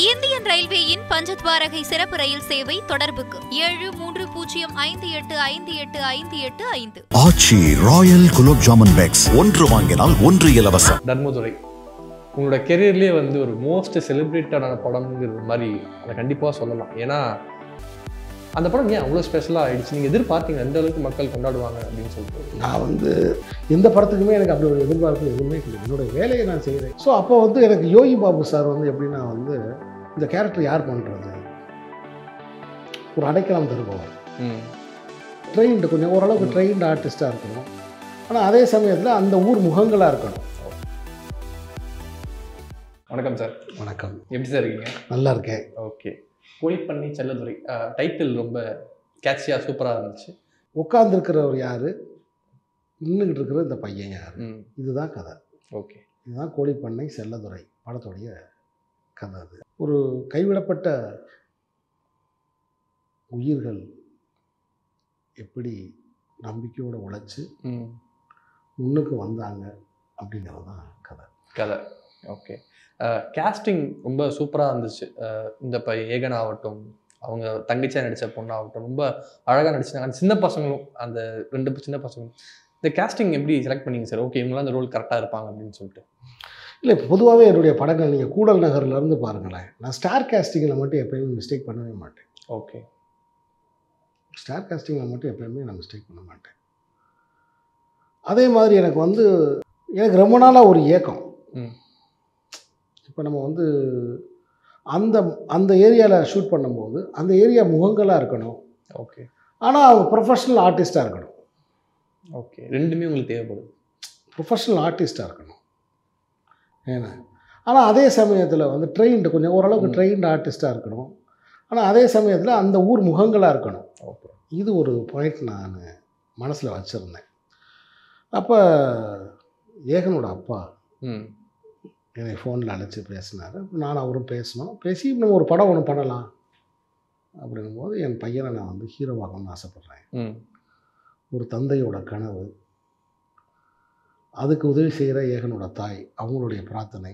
Indian ரயில்வேயின் பஞ்சத்வாரகை சிறப்பு ரயில் சேவை தொடர்புக்கு 7305858585. ஆச்சி ராயல் குலோப் ஜாமுன் பேக்ஸ் ஒன்று வாங்கினால் ஒன்று இலவசம். தர்மதுரை உங்களோட கெரியர்லேயே வந்து ஒரு மோஸ்ட் செலிப்ரேட்டடான படம்ங்கிறது மாதிரி அதை கண்டிப்பாக சொல்லலாம். ஏன்னா அந்த படம் ஏன் அவ்வளோ ஸ்பெஷலாக ஆகிடுச்சு? நீங்கள் எதிர்பார்த்தீங்க எந்த அளவுக்கு மக்கள் கொண்டாடுவாங்க அப்படின்னு சொல்லிட்டு? நான் வந்து எந்த படத்துக்குமே எனக்கு அப்படி ஒரு எதிர்பார்ப்பு எதுவுமே இல்லை. என்னோடய வேலையை நான் செய்கிறேன். ஸோ அப்போ வந்து எனக்கு யோகி பாபு சார் வந்து எப்படின்னா வந்து இந்த கேரக்டர் யார் பண்ணுறது, ஒரு அடைக்கலம் தருபவர், ட்ரெயின்டு கொஞ்சம் ஓரளவுக்கு ட்ரெயின்டு ஆர்டிஸ்ட்டாக இருக்கணும், ஆனால் அதே சமயத்தில் அந்த ஊர் முகங்களாக இருக்கணும். வணக்கம் சார். வணக்கம். எப்படி சார் இருக்கீங்க? நல்லா இருக்கேன். ஓகே. கோழிப்பண்ணை செல்லதுரை டைட்டில் ரொம்ப கேட்சியாக சூப்பராக இருந்துச்சு. உட்கார்ந்துருக்கிறவர் யார், நின்றுக்கிட்டு இருக்கிற இந்த பையன் யார், இதுதான் கதை. ஓகே. இதுதான் கோழிப்பண்ணை செல்லதுரை படத்துடைய கதை. அது ஒரு கைவிடப்பட்ட உயிர்கள் எப்படி நம்பிக்கையோடு உழைச்சி முன்னுக்கு வந்தாங்க அப்படிங்கிறது தான் கதை. ஓகே. கேஸ்டிங் ரொம்ப சூப்பராக இருந்துச்சு. இந்த ஏகன் ஆகட்டும், அவங்க தங்கச்சியாக நடித்த பொண்ணாகட்டும் ரொம்ப அழகாக நடிச்சாங்க. அந்த சின்ன பசங்களும், அந்த 2 சின்ன பசங்களும், இந்த கேஸ்டிங் எப்படி செலக்ட் பண்ணிங்க சார்? ஓகே, இவங்களாம் இந்த ரோல் கரெக்டாக இருப்பாங்க அப்படின்னு சொல்லிட்டு. இல்லை, இப்போ பொதுவாகவே என்னுடைய படங்கள் நீங்கள் கூடல் நகர்லேருந்து பாருங்களேன், நான் ஸ்டார் கேஸ்டிங்கில் மட்டும் எப்போயுமே மிஸ்டேக் பண்ணவே மாட்டேன். ஓகே. ஸ்டார் கேஸ்டிங்கில் மட்டும் எப்போயுமே நான் மிஸ்டேக் பண்ண மாட்டேன். அதே மாதிரி எனக்கு ரொம்ப நாளாக ஒரு ஏக்கம். இப்போ நம்ம வந்து அந்த ஏரியாவில் ஷூட் பண்ணும்போது அந்த ஏரியா முகங்களாக இருக்கணும். ஓகே. ஆனால் அவங்க ப்ரொஃபஷ்னல் ஆர்டிஸ்ட்டாக இருக்கணும். ஓகே. ரெண்டுமே உங்களுக்கு தேவைப்படுது. ப்ரொஃபஷ்னல் ஆர்டிஸ்ட்டாக இருக்கணும். ஏன்னா ஆனால் அதே சமயத்தில் வந்து ட்ரெயின்டு கொஞ்சம் ஓரளவுக்கு ட்ரெயின்டு ஆர்டிஸ்ட்டாக இருக்கணும். ஆனால் அதே சமயத்தில் அந்த ஊர் முகங்களாக இருக்கணும். ஓகே. இது ஒரு பாயிண்ட் நான் மனசில் வச்சுருந்தேன். அப்போ ஏகனோட அப்பா என்னை ஃபோனில் அழைச்சி பேசினார். நான் அவரும் பேசி நம்ம ஒரு படம் ஒன்று பண்ணலாம் அப்படிங்கும்போது என் பையனை நான் வந்து ஹீரோவாகணும்னு ஆசைப்பட்றேன். ஒரு தந்தையோட கனவு, அதுக்கு உதவி செய்கிற ஏகனோட தாய், அவங்களுடைய பிரார்த்தனை,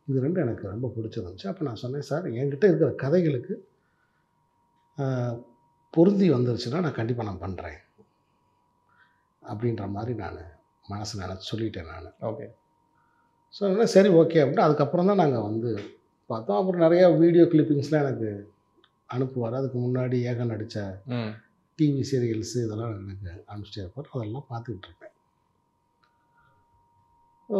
இது 2 எனக்கு ரொம்ப பிடிச்சிருந்துச்சு. அப்போ நான் சொன்னேன், சார் என்கிட்ட இருக்கிற கதைகளுக்கு பொருந்தி வந்துருச்சுன்னா நான் கண்டிப்பாக நான் பண்ணுறேன் அப்படின்ற மாதிரி நான் மனசு நினச்சி சொல்லிட்டேன் நான். ஓகே. ஸோ சரி ஓகே அப்படின்ட்டு அதுக்கப்புறம் தான் நாங்கள் வந்து பார்த்தோம். அப்புறம் நிறையா வீடியோ கிளிப்பிங்ஸ்லாம் எனக்கு அனுப்புவார். அதுக்கு முன்னாடி ஏகன் நடித்த டிவி சீரியல்ஸு இதெல்லாம் எனக்கு அனுப்பிச்சிட்டே இருப்பார். அதெல்லாம் பார்த்துக்கிட்டு இருப்பேன்.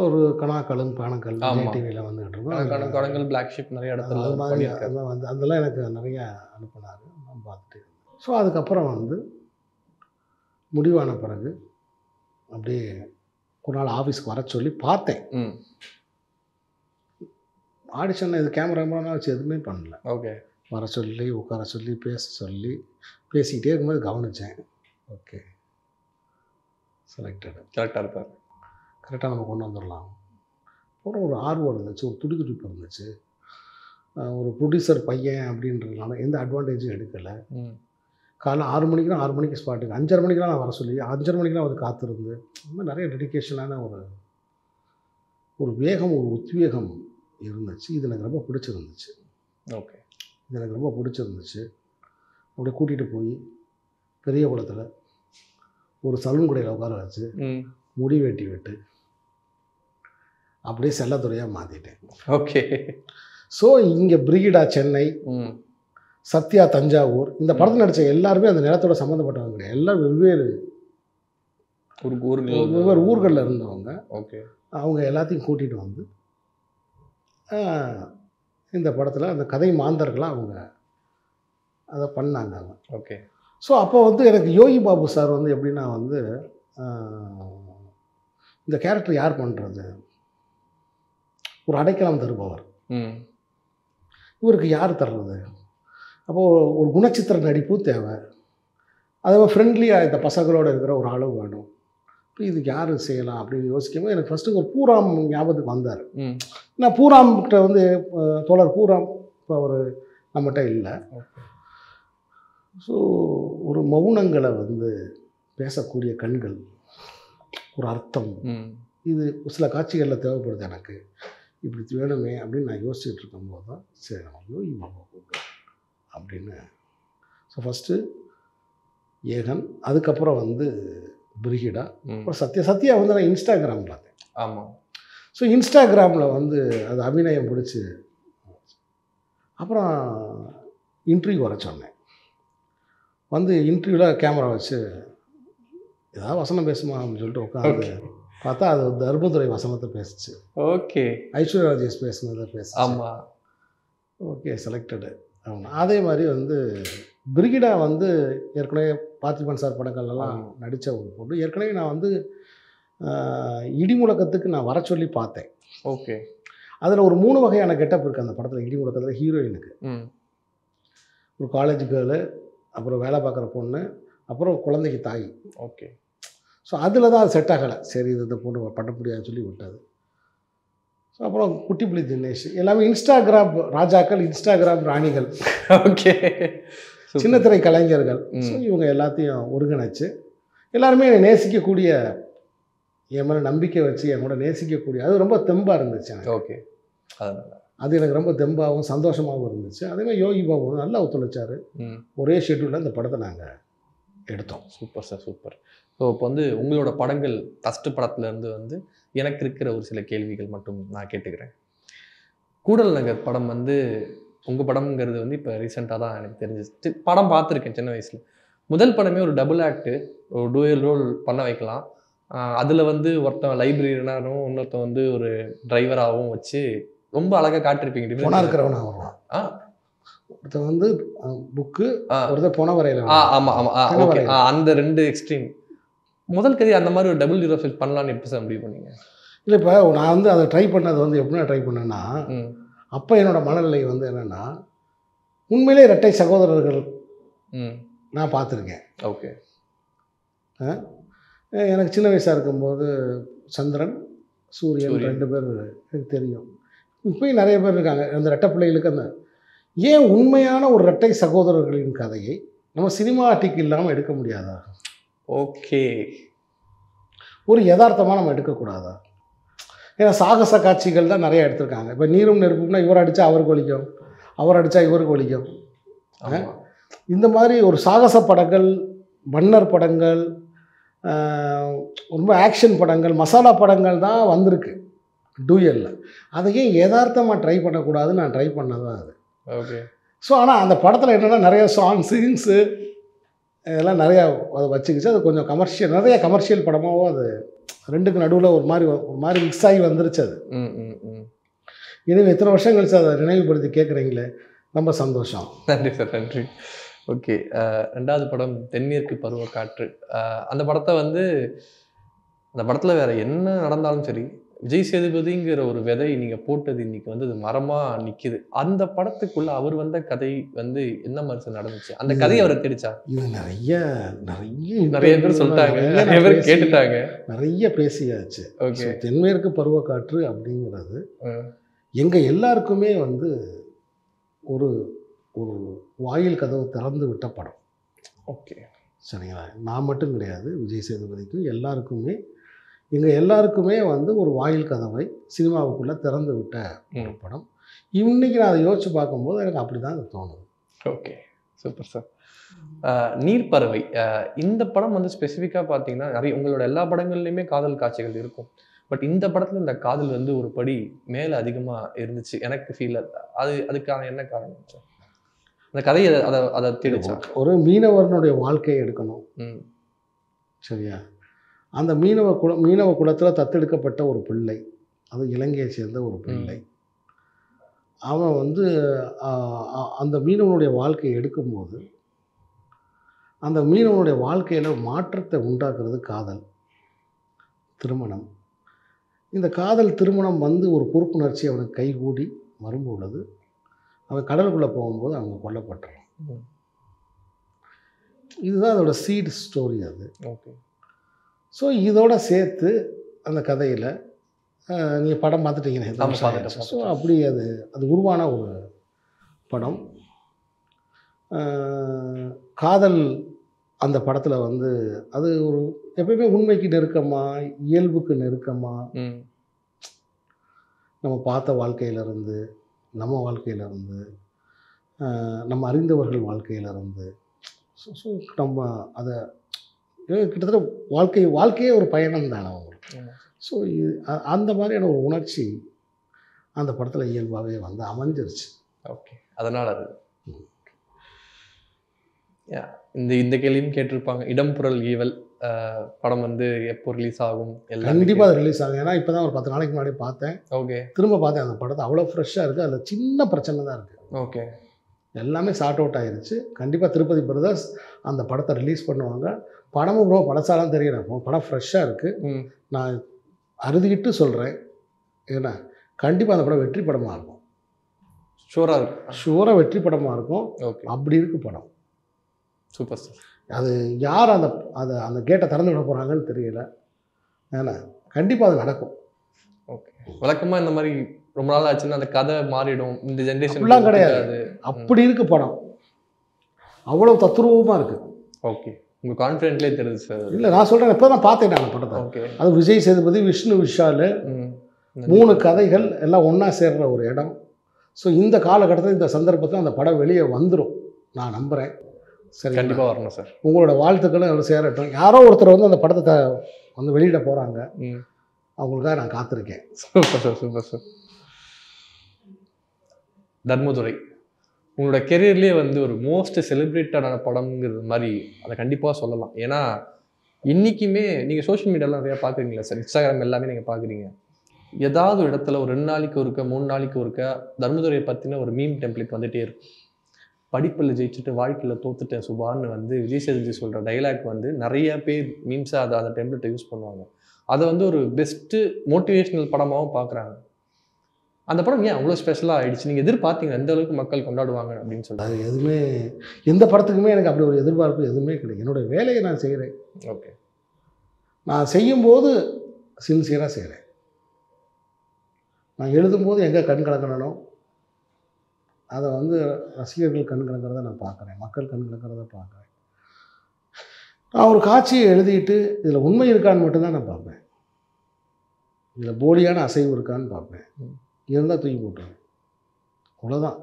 ஒரு கணாக்களும் பானக்கல் டிவியில் வந்துகிட்டு இருக்கோம். பிளாக் ஷிப் நிறைய இடத்துல அது மாதிரி வந்து அதெல்லாம் எனக்கு நிறையா அனுப்பினார். நான் பார்த்துட்டு இருந்தேன். ஸோ அதுக்கப்புறம் வந்து முடிவான பிறகு அப்படியே ஒரு நாள் ஆஃபீஸ்க்கு வர சொல்லி பார்த்தேன். ஆடிஷன் இது கேமராமேனாக வச்சு எதுவுமே பண்ணல. ஓகே. வர சொல்லி உட்கார சொல்லி பேசிக்கிட்டே இருக்கும்போது கவனித்தேன். ஓகே, கரெக்டாக இருப்பார், கரெக்டாக நம்ம கொண்டு வந்துடலாம். அப்புறம் ஒரு ஆர்வம் இருந்துச்சு, ஒரு துடிப்பு இருந்துச்சு. ஒரு ப்ரொடியூசர் பையன் அப்படின்றதுனால எந்த அட்வான்டேஜும் எடுக்கலை. காலைல 6 மணிக்குனா 6 மணிக்கு ஸ்பாட்டுக்கு, 5:30 மணிக்கெலாம் நான் வர சொல்லி 5:30 மணிக்கெலாம் வந்து காத்திருந்து, இந்த மாதிரி நிறைய டெடிக்கேஷனான ஒரு வேகம், ஒரு உத்வேகம் இருந்துச்சு. இது எனக்கு ரொம்ப பிடிச்சிருந்துச்சு. ஓகே. இது எனக்கு ரொம்ப பிடிச்சிருந்துச்சு. அப்படியே கூட்டிகிட்டு போய் பெரிய குளத்தில் ஒரு சலூன் கடையில் உட்கார வச்சு முடி வெட்டி விட்டு அப்படியே செல்லத்துறையாக மாற்றிட்டேன். ஓகே. ஸோ இங்கே பிரிகிடா சென்னை, சத்யா தஞ்சாவூர், இந்த படத்தில் நடித்த எல்லாருமே அந்த நிலத்தோட சம்மந்தப்பட்டவங்க கிடையாது. எல்லாம் வெவ்வேறு ஊர்களில் இருந்தவங்க. ஓகே. அவங்க எல்லாத்தையும் கூட்டிகிட்டு வந்து இந்த படத்தில் அந்த கதை மாந்தர்களாக அவங்க அதை பண்ணாங்க. ஓகே. ஸோ அப்போ வந்து எனக்கு யோகி பாபு சார் வந்து எப்படின்னா வந்து இந்த கேரக்டர் யார் பண்ணுறது, ஒரு அடைக்கலம் தருபவர், இவருக்கு யார் தர்றது, அப்போது ஒரு குணச்சித்திர நடிப்பு தேவை, அதே மாதிரி ஃப்ரெண்ட்லியாக இந்த பசங்களோடு இருக்கிற ஒரு அளவு வேணும். இப்போ இதுக்கு யார் செய்யலாம் அப்படின்னு யோசிக்கும்போது எனக்கு ஃபஸ்ட்டு ஒரு பூராம் ஞாபகத்துக்கு வந்தார். நான் பூராம்கிட்ட வந்து தோழர் பூராம் இப்போ ஒரு நம்மகிட்ட இல்லை. ஸோ ஒரு மௌனங்களை வந்து பேசக்கூடிய கண்கள், ஒரு அர்த்தம், இது சில காட்சிகளில் தேவைப்படுது எனக்கு. இப்படி வேணுமே அப்படின்னு நான் யோசிச்சுட்டு இருக்கும்போது தான் சரி நம்ம யோகி பாபா கூப்பிடுவோம் அப்படின்னு. ஸோ ஃபஸ்ட்டு ஏகன், அதுக்கப்புறம் வந்து பிரிகிடா, அப்புறம் சத்யா வந்து நான் இன்ஸ்டாகிராம் பார்த்தேன். ஆமாம். ஸோ இன்ஸ்டாகிராமில் வந்து அது அபிநயம் பிடிச்சி அப்புறம் இன்டர்வியூ வர சொன்னேன். வந்து இன்டர்வியூவில் கேமரா வச்சு ஏதாவது வசனம் பேசுமா அப்படின்னு சொல்லிட்டு உட்காந்து பார்த்தா அது தர்மதுரை வசனத்தை பேசுச்சு. ஓகே. ஐஸ்வர்யா ராஜேஷ் பேசுனதை பேசு. ஆமாம். Okay, selected. ஆமாம். அதே மாதிரி வந்து பிரிகிடா வந்து ஏற்கனவே பார்த்திபன் சார் படங்கள்லாம் நடித்த ஒரு பொண்ணு. ஏற்கனவே நான் வந்து இடிமுழக்கத்துக்கு நான் வர சொல்லி பார்த்தேன். ஓகே. அதில் ஒரு 3 வகையான கெட்டப் இருக்குது அந்த படத்தில். இடிமுழக்கத்தில் ஹீரோயினுக்கு ஒரு காலேஜ் கேர்ளு, அப்புறம் வேலை பார்க்குற பொண்ணு, அப்புறம் குழந்தைக்கு தாய். ஓகே. ஸோ அதில் தான் அது செட் ஆகலை. சரி இது இந்த பொண்ணு பண்ண முடியாதுன்னு சொல்லி விட்டாது. ஸோ அப்புறம் குட்டிப்புலி தினேஷ் எல்லாமே இன்ஸ்டாகிராம் ராஜாக்கள், இன்ஸ்டாகிராம் ராணிகள். ஓகே. சின்னத்திரை கலைஞர்கள். ஸோ இவங்க எல்லாத்தையும் ஒருங்கிணைச்சு எல்லாருமே என்னை நேசிக்கக்கூடிய, என் மேலே நம்பிக்கை வச்சு என் கூட நேசிக்கக்கூடிய, அது ரொம்ப தெம்பாக இருந்துச்சு எனக்கு. ஓகே. அது எனக்கு ரொம்ப தெம்பாகவும் சந்தோஷமாகவும் இருந்துச்சு. அதேமாதிரி யோகி பாபு நல்லா ஒத்துழைச்சார். ஒரே ஷெட்யூலில் இந்த படத்தை நாங்கள் எடுத்தோம். Super sir, super. ஸோ இப்போ வந்து உங்களோட படங்கள் ஃபஸ்ட்டு படத்துலேருந்து வந்து எனக்கு இருக்கிற ஒரு சில கேள்விகள் மட்டும் நான் கேட்டுக்கிறேன். கூடல் நகர் படம் வந்து உங்கள் படம்ங்கிறது வந்து இப்போ ரீசெண்டாக தான் எனக்கு தெரிஞ்சிச்சு. படம் பார்த்துருக்கேன் சின்ன வயசில். முதல் படமே ஒரு டபுள் ஆக்ட்டு, ஒரு டூயல் ரோல் பண்ண வைக்கலாம். அதில் வந்து ஒருத்தன் லைப்ரரியனாகவும் இன்னொருத்தன் வந்து ஒரு டிரைவராகவும் வச்சு ரொம்ப அழகாக காட்டிருப்பீங்க. போனா இருக்கிறவனா வருவான். ஒருத்தன் வந்து புக்கு, ஒருத்தர் போன வரையில. ஆமாம் ஆமாம். ஓகே. அந்த 2 எக்ஸ்ட்ரீம். முதல் கதை அந்த மாதிரி ஒரு டபுள் ஹீரோ ஃபில் பண்ணலான்னு எப்போ சார் முடிவு பண்ணீங்க? இல்லை, இப்போ நான் வந்து அதை ட்ரை பண்ணது வந்து எப்படின்னா ட்ரை பண்ணேன்னா, அப்போ என்னோட மனநிலை வந்து என்னென்னா, உண்மையிலே இரட்டை சகோதரர்கள் நான் பார்த்துருக்கேன். ஓகே. எனக்கு சின்ன வயசாக இருக்கும்போது சந்திரன், சூரியன் 2 பேர் எனக்கு தெரியும். இப்போயும் நிறைய பேர் இருக்காங்க அந்த ரெட்டை பிள்ளைகளுக்கு. அந்த ஏன் உண்மையான ஒரு இரட்டை சகோதரர்களின் கதையை நம்ம சினிமாட்டிக் இல்லாமல் எடுக்க முடியாதா? ஓகே. ஒரு யதார்த்தமாக நம்ம எடுக்கக்கூடாதா? ஏன்னா சாகச காட்சிகள் தான் நிறைய எடுத்திருக்காங்க. இப்போ நீரும் நெருப்புனா இவர் அடித்தா அவருக்கு வலிக்கும், அவர் அடித்தா இவருக்கு வலிக்கும். இந்த மாதிரி ஒரு சாகச படங்கள், மன்னர் படங்கள், ரொம்ப ஆக்ஷன் படங்கள், மசாலா படங்கள் தான் வந்திருக்கு டூயலில். அதையே யதார்த்தமாக ட்ரை பண்ணக்கூடாதுன்னு நான் ட்ரை பண்ணதான் அது. ஓகே. ஸோ ஆனால் அந்த படத்தில் என்னென்னா நிறைய சீன்ஸு இதெல்லாம் நிறையா அதை வச்சுக்கிச்சு. அது கொஞ்சம் கமர்ஷியல், நிறைய கமர்ஷியல் படமாகவும் அது 2க்கு நடுவில் ஒரு மாதிரி மிக்ஸ் ஆகி வந்துருச்சு அது. இனிமேல் இத்தனை வருஷம் கழிச்சு அதை நினைவுபடுத்தி கேட்குறீங்களே, ரொம்ப சந்தோஷம். நன்றி சார், நன்றி. ஓகே. 2வது படம் தென்மேற்கு பருவக்காற்று. அந்த படத்தை வந்து அந்த படத்தில் வேறு என்ன நடந்தாலும் சரி, விஜய் சேதுபதிங்கிற ஒரு விதை நீங்கள் போட்டது இன்றைக்கி வந்து அது மரமாக நிற்கிது. அந்த படத்துக்குள்ளே அவர் வந்த கதை வந்து என்ன மாதிரி நடந்துச்சு? அந்த கதையை அவரை தெரிச்சா? இது நிறைய பேர் சொல்லிட்டாங்க, நிறைய பேர் கேட்டுட்டாங்க, நிறைய பேசியாச்சு. ஓகே. தென்மேற்கு பருவக்காற்று அப்படிங்கிறது எங்கள் எல்லாருக்குமே வந்து ஒரு ஒரு வாயில் கதவு திறந்து விட்ட படம். ஓகே. சரிங்களா? நான் மட்டும் கிடையாது, விஜய் சேதுபதிக்கும் எல்லாருக்குமே, எங்கள் எல்லாருக்குமே வந்து ஒரு வாயில் கதவை சினிமாவுக்குள்ளே திறந்து விட்ட ஒரு படம். இன்றைக்கி நான் அதை யோசித்து பார்க்கும்போது எனக்கு அப்படி தான் அது தோணுது. Okay, super sir. நீர்ப்பறவை, இந்த படம் வந்து ஸ்பெசிஃபிக்காக பார்த்தீங்கன்னா நிறைய உங்களோட எல்லா படங்கள்லையுமே காதல் காட்சிகள் இருக்கும். பட் இந்த படத்தில் இந்த காதல் வந்து ஒரு படி மேலே அதிகமாக இருந்துச்சு எனக்கு ஃபீல். அதுக்கான என்ன காரணம் சார்? அந்த கதையை அதை தேடிச்சா? ஒரு மீனவனுடைய வாழ்க்கையை எடுக்கணும். சரியா? அந்த மீனவ குலத்தில் தத்தெடுக்கப்பட்ட ஒரு பிள்ளை, அது இலங்கையை சேர்ந்த ஒரு பிள்ளை. அவன் வந்து அந்த மீனவனுடைய வாழ்க்கையை எடுக்கும்போது அந்த மீனவனுடைய வாழ்க்கையில் மாற்றத்தை உண்டாக்குறது காதல், திருமணம். இந்த காதல் திருமணம் வந்து ஒரு பொறுப்புணர்ச்சி அவனுக்கு கைகூடி வரும்பொழுது அவன் கடலுக்குள்ளே போகும்போது அவங்க கொல்லப்பட்டுறான். இதுதான் அதோட சீட் ஸ்டோரி அது. ஓகே. ஸோ இதோட சேர்த்து அந்த கதையில் நீங்கள் படம் பார்த்துட்டீங்கன்னா, ஸோ அப்படி அது உருவான ஒரு படம். காதல் அந்த படத்தில் வந்து அது ஒரு எப்பயுமே உண்மைக்கு நெருக்கமாக, இயல்புக்கு நெருக்கமாக, நம்ம பார்த்த வாழ்க்கையிலேருந்து, நம்ம வாழ்க்கையிலேருந்து, நம்ம அறிந்தவர்கள் வாழ்க்கையிலேருந்து, ஸோ நம்ம அதை கிட்டத்தட்ட வாழ்க்கையே ஒரு பயணம் தானே அவங்களுக்கு. ஸோ அந்த மாதிரியான ஒரு உணர்ச்சி அந்த படத்தில் இயல்பாகவே வந்து அமைஞ்சிருச்சு. ஓகே, அதனால் அது இந்த இந்த கேள்வியும் கேட்டிருப்பாங்க. இடம் பொருள் ஈவல் படம் வந்து எப்போ ரிலீஸ் ஆகும்? கண்டிப்பாக அது ரிலீஸ் ஆகும். ஏன்னா இப்போ தான் ஒரு 10 நாளைக்கு முன்னாடி பார்த்தேன். ஓகே, திரும்ப பார்த்தேன் அந்த படத்தை. அவ்வளோ ஃப்ரெஷ்ஷாக இருக்குது. அதில் சின்ன பிரச்சனை தான் இருக்குது. ஓகே, எல்லாமே சார்ட் அவுட் ஆகிருச்சு. கண்டிப்பாக திருப்பதி பிரதர்ஸ் அந்த படத்தை ரிலீஸ் பண்ணுவாங்க. படமும் ப்ரோ பழசாலாம் தெரியல, படம் ஃப்ரெஷ்ஷாக இருக்குது. நான் அறுதிக்கிட்டு சொல்கிறேன், ஏன்னா கண்டிப்பாக அந்த படம் வெற்றி படமாக இருக்கும். ஷூராக இருக்கும், ஷூராக வெற்றி படமாக இருக்கும். ஓகே, அப்படி இருக்குது படம். Super sir. அது யார் அந்த கேட்டை திறந்து விட போகிறாங்கன்னு தெரியல. ஏன்னா கண்டிப்பாக அது நடக்கும். ஓகே, வழக்கமாக இந்த மாதிரி ரொம்ப நாள் ஆச்சுன்னா அந்த கதை மாறிடும். இந்த ஜென்ரேஷன் அப்படிலாம் கிடையாது. அப்படி இருக்குது படம். அவ்வளோ தத்ரூபமாக இருக்குது. ஓகே, உங்கள் கான்ஃபிடென்ட்லேயே தெரியுது சார். இல்லை, நான் சொல்கிறேன், இப்போ தான் பார்த்தேன் நான் படத்தை. ஓகே, அது விஜய் சேதுபதி, விஷ்ணு விஷால், 3 கதைகள் எல்லாம் ஒன்றா சேர்ற ஒரு இடம். ஸோ இந்த காலகட்டத்தில் இந்த சந்தர்ப்பத்தில் அந்த படம் வெளியே வந்துடும் நான் நம்புகிறேன். சரி, கண்டிப்பாக வரணும் சார். உங்களோட வாழ்த்துக்களும் அதில் சேரட்டும். யாரோ ஒருத்தர் வந்து அந்த படத்தை வந்து வெளியிட போகிறாங்க. அவங்களுக்காக நான் காத்திருக்கேன். Super sir, super sir. Dharmadurai உங்களோட கெரியர்லேயே வந்து ஒரு மோஸ்ட் செலிப்ரேட்டடான படம்ங்கிறது மாதிரி அதை கண்டிப்பாக சொல்லலாம். ஏன்னா இன்றைக்குமே நீங்கள் சோஷியல் மீடியாவில் நிறையா பார்க்குறீங்களா சார்? இன்ஸ்டாகிராம் எல்லாமே நீங்கள் பார்க்குறீங்க. ஏதாவது ஒரு இடத்துல ஒரு 2 நாளைக்கு ஒருக்க 3 நாளைக்கு ஒருக்க தர்மதுரையை பற்றின ஒரு மீம் டெம்ப்ளேட் வந்துகிட்டே இருக்கும். படிப்பில் ஜெயிச்சுட்டு வாழ்க்கையில் தோத்துட்டேன் சுபான்னு வந்து விஜய் சேதுபதி சொல்கிற டைலாக் வந்து நிறைய பேர் மீம்ஸாக அதை அந்த டெம்ப்ளேட்டை யூஸ் பண்ணுவாங்க. அதை வந்து ஒரு பெஸ்ட்டு மோட்டிவேஷ்னல் படமாகவும் பார்க்குறாங்க. அந்த படம் ஏன் அவ்வளோ ஸ்பெஷலாக ஆகிடுச்சு? நீங்கள் எதிர்பார்த்தீங்க எந்த அளவுக்கு மக்கள் கொண்டாடுவாங்க அப்படின்னு சொல்லிட்டு? அது எதுவுமே, எந்த படத்துக்குமே எனக்கு அப்படி ஒரு எதிர்பார்ப்பு எதுவுமே கிடையாது. என்னுடைய வேலையை நான் செய்கிறேன். ஓகே, நான் செய்யும்போது சின்சியராக செய்கிறேன். நான் எழுதும்போது எங்கே கண் கலக்கணும் அதை வந்து ரசிகர்கள் கண் கலக்கிறத நான் பார்க்குறேன், மக்கள் கண் கலக்கிறத பார்க்குறேன். நான் ஒரு காட்சியை எழுதிட்டு இதில் உண்மை இருக்கான்னு மட்டும்தான் நான் பார்ப்பேன். இதில் போலியான அசைவு இருக்கான்னு பார்ப்பேன். இருந்தால் தூக்கி போட்டுருவேன், அவ்வளோதான்.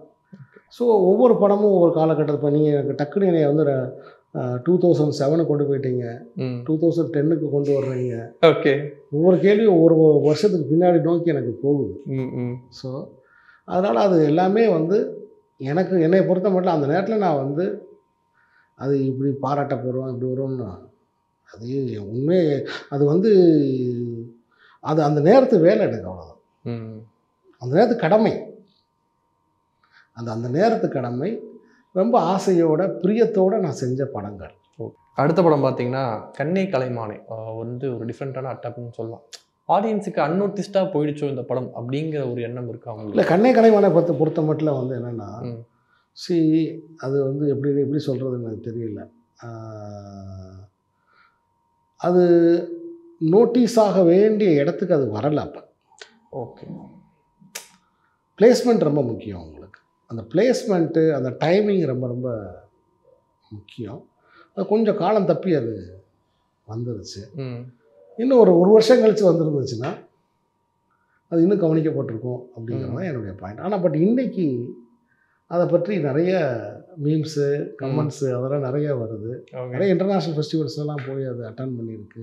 ஸோ ஒவ்வொரு படமும் ஒவ்வொரு காலகட்டத்தில் இப்போ நீங்கள் எனக்கு டக்குனு என்னை வந்து 2007 கொண்டு போயிட்டீங்க, 2010 கொண்டு வர்றீங்க. ஓகே, ஒவ்வொரு கேள்வியும் ஒவ்வொரு வருஷத்துக்கு பின்னாடி நோக்கி எனக்கு போகுது. ஸோ அதனால் அது எல்லாமே வந்து என்னை பொறுத்த மட்டும் அந்த நேரத்தில் நான் வந்து அது இப்படி பாராட்ட போகிறோம் இப்படி வரும்னு அது உண்மை. அது வந்து அது அந்த நேரத்து வேலை எனக்கு அவ்வளோதான். அந்த நேரத்து கடமை, அந்த நேரத்து கடமை. ரொம்ப ஆசையோட பிரியத்தோடு நான் செஞ்ச படங்கள். அடுத்த படம் பார்த்தீங்கன்னா கண்ணே கலைமானே வந்து ஒரு டிஃப்ரெண்ட்டான அட்டாக்னு சொல்லலாம். ஆடியன்ஸுக்கு அன்னோட்டிஸ்டாக போயிடுச்சோ இந்த படம் அப்படிங்கிற ஒரு எண்ணம் இருக்கு அவங்களுக்கு? இல்லை, கண்ணே கலைமானை பொறுத்த மட்டும் வந்து என்னென்னா, அது வந்து எப்படி சொல்கிறதுன்னு எனக்கு தெரியல. அது நோட்டீஸ் ஆக வேண்டிய இடத்துக்கு அது வரலை. அப்போ ஓகே, பிளேஸ்மெண்ட் ரொம்ப முக்கியம் உங்களுக்கு. அந்த பிளேஸ்மெண்ட்டு, அந்த டைமிங் ரொம்ப ரொம்ப முக்கியம். அது கொஞ்சம் காலம் தப்பி அது வந்துருச்சு. இன்னும் ஒரு வருஷம் கழித்து வந்துருந்துச்சுன்னா அது இன்னும் கவனிக்கப்பட்டிருக்கும் அப்படிங்கிறது தான் என்னுடைய பாயிண்ட். ஆனால் பட் இன்றைக்கி அதை பற்றி நிறைய மீம்ஸு, கமெண்ட்ஸு அதெல்லாம் நிறைய வருது. நிறைய இன்டர்நேஷ்னல் ஃபெஸ்டிவல்ஸ்லாம் போய் அது அட்டன் பண்ணியிருக்கு.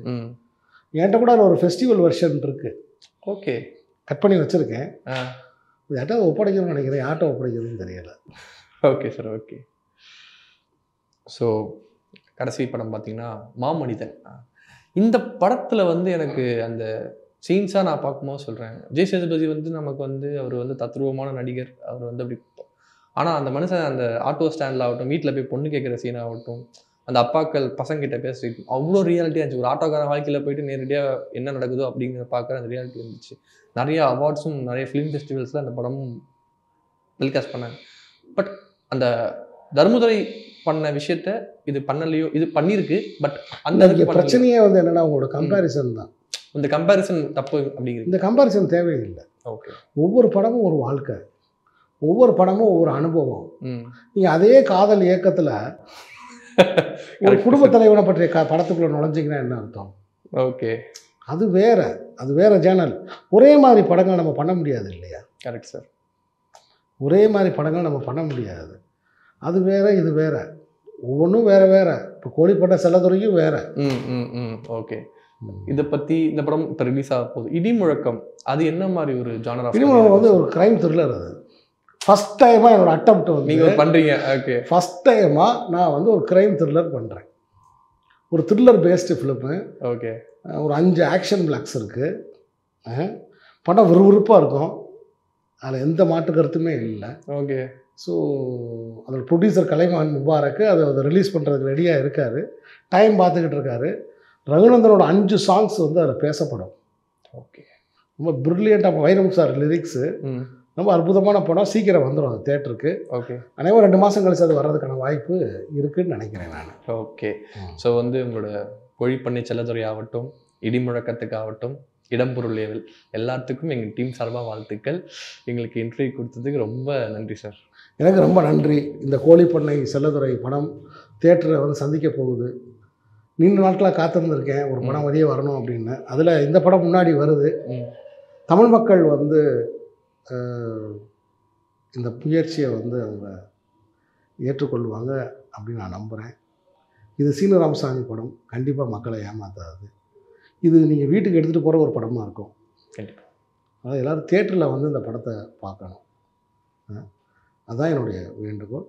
என்கிட்ட கூட ஒரு ஃபெஸ்டிவல் வெர்ஷன் இருக்குது. ஓகே, கட் பண்ணி வச்சுருக்கேன். அது யார்ட்ட ஒப்படைக்கணும்னு நினைக்கிறேன், யார்கிட்ட ஒப்படைக்கிறதுன்னு தெரியலை. Okay sir, okay. ஸோ கடைசி படம் பார்த்தீங்கன்னா மாமனிதன். இந்த படத்தில் வந்து எனக்கு அந்த சீன்ஸாக நான் பார்க்கும்போது சொல்கிறேன், விஜய் சேதுபதி வந்து நமக்கு வந்து அவர் வந்து தத்ரூபமான நடிகர். அவர் வந்து அப்படி, ஆனால் அந்த மனுஷன் அந்த ஆட்டோ ஸ்டாண்டில் ஆகட்டும், வீட்டில் போய் பொண்ணு கேட்குற சீனாகட்டும், அந்த அப்பாக்கள் பசங்கிட்ட பேசிட்டு அவ்வளோ ரியாலிட்டியாக இருந்துச்சு. ஒரு ஆட்டோக்காரன் வாழ்க்கையில் போயிட்டு நேரடியாக என்ன நடக்குதோ அப்படிங்கிற பார்க்குற அந்த ரியாலிட்டி இருந்துச்சு. நிறைய அவார்ட்ஸும் நிறைய ஃபிலிம் ஃபெஸ்டிவல்ஸில் அந்த படமும் டெலிகாஸ்ட் பண்ணாங்க. பட் அந்த தர்மதுரை பண்ண விஷயத்த இது பண்ணலையோ, இது பண்ணியிருக்கு. பட் அந்த பிரச்சனையே வந்து என்னென்னா உங்களோட கம்பேரிசன் தான். இந்த கம்பேரிசன் தப்பு அப்படிங்கிறது. இந்த கம்பேரிசன் தேவையில்லை. ஓகே, ஒவ்வொரு படமும் ஒரு வாழ்க்கை, ஒவ்வொரு படமும் ஒவ்வொரு அனுபவம். நீங்கள் அதே காதல் இயக்கத்தில் ஒரு குடும்ப தலைவனை பற்றிய படத்துக்குள்ள நுழைஞ்சிங்கன்னா என்ன அர்த்தம்? ஓகே, அது வேற ஜேர்னல். ஒரே மாதிரி படங்கள் நம்ம பண்ண முடியாது இல்லையா? Correct sir. ஒரே மாதிரி படங்கள் நம்ம பண்ண முடியாது. அது வேற, இது வேற, ஒவ்வொன்றும் வேற. இப்போ கோழிப்பட்ட செல்லதுறையும் வேற. ஓகே. இதை பற்றி இந்த படம் இப்போ ரிலீஸ் ஆக போகுது. இடிமுழக்கம் அது என்ன மாதிரி ஒரு ஜானர்? இடிமுழக்கம் வந்து ஒரு கிரைம் த்ரில்லர். அது ஃபஸ்ட் டைமாக என்னோட அட்டெம்ப்ட் வந்து நீங்கள் பண்ணுறீங்க. ஓகே. ஃபஸ்ட் டைமாக நான் வந்து ஒரு கிரைம் த்ரில்லர் பண்ணுறேன். ஒரு த்ரில்லர் பேஸ்டு ஃபிலிமு. ஓகே. ஒரு 5 ஆக்ஷன் பிளாக்ஸ் இருக்குது. படம் விறுவிறுப்பாக இருக்கும், அதில் எந்த மாற்று கருத்துமே இல்லை. ஓகே. ஸோ அதில் ப்ரொடியூசர் கலைமான் முபாரக்கு அதை ரிலீஸ் பண்ணுறதுக்கு ரெடியாக இருக்கார். டைம் பார்த்துக்கிட்டு இருக்காரு. ரகுநந்தனோட 5 சாங்ஸ் வந்து அதில் பேசப்படும். ஓகே. ரொம்ப ப்ரில்லியண்ட்டாக வைரம் சார் லிரிக்ஸு. ரொம்ப அற்புதமான படம். சீக்கிரம் வந்துடும் அது தேட்டருக்கு. ஓகே. அனைவரும் 2 மாதம் கழிச்சு அது வர்றதுக்கான வாய்ப்பு இருக்குதுன்னு நினைக்கிறேன் நான். ஓகே. ஸோ வந்து உங்களோட கோழிப்பண்ணை செல்லதுறை ஆகட்டும், இடிமுழக்கத்துக்கு ஆகட்டும், இடம்பொருள் லேவல் எல்லாத்துக்கும் எங்கள் டீம் சார்பாக வாழ்த்துக்கள். எங்களுக்கு இன்டர்வியூ கொடுத்ததுக்கு ரொம்ப நன்றி சார். எனக்கு ரொம்ப நன்றி. இந்த கோழிப்பண்ணை செல்லதுறை படம் தேட்டரை வந்து சந்திக்க போகுது. நீண்ட நாட்களாக காத்திருந்திருக்கேன் ஒரு படம் வெளியே வரணும் அப்படின்னு. அதில் இந்த படம் முன்னாடி வருது. தமிழ் மக்கள் வந்து இந்த முயற்சியை வந்து அவங்க ஏற்றுக்கொள்வாங்க அப்படின்னு நான் நம்புகிறேன். இது சீனு ராமசாமி படம் கண்டிப்பாக மக்களை ஏமாத்தாது. இது நீங்கள் வீட்டுக்கு எடுத்துகிட்டு போகிற ஒரு படமாக இருக்கும் கண்டிப்பாக. அதாவது எல்லோரும் தேட்டரில் வந்து இந்த படத்தை பார்க்கணும். அதுதான் என்னுடைய வேண்டுகோள்.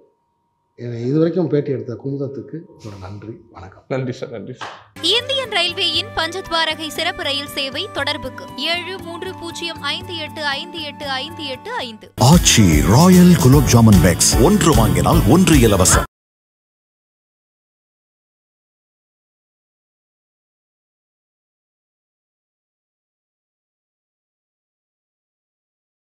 இது வரைக்கும் பேட்டி எடுத்த குமுதத்துக்கு ஒரு நன்றி. வணக்கம். நன்றி சார். நன்றி சார். இந்தியன் ரயில்வேயின் பஞ்சத்வாரகை சிறப்பு ரயில் சேவை தொடர்புக்கு 7305858585. ஆச்சி ராயல் குலோப் ஜாமுன் பேக்ஸ் 1 வாங்கினால் 1 இலவசம்.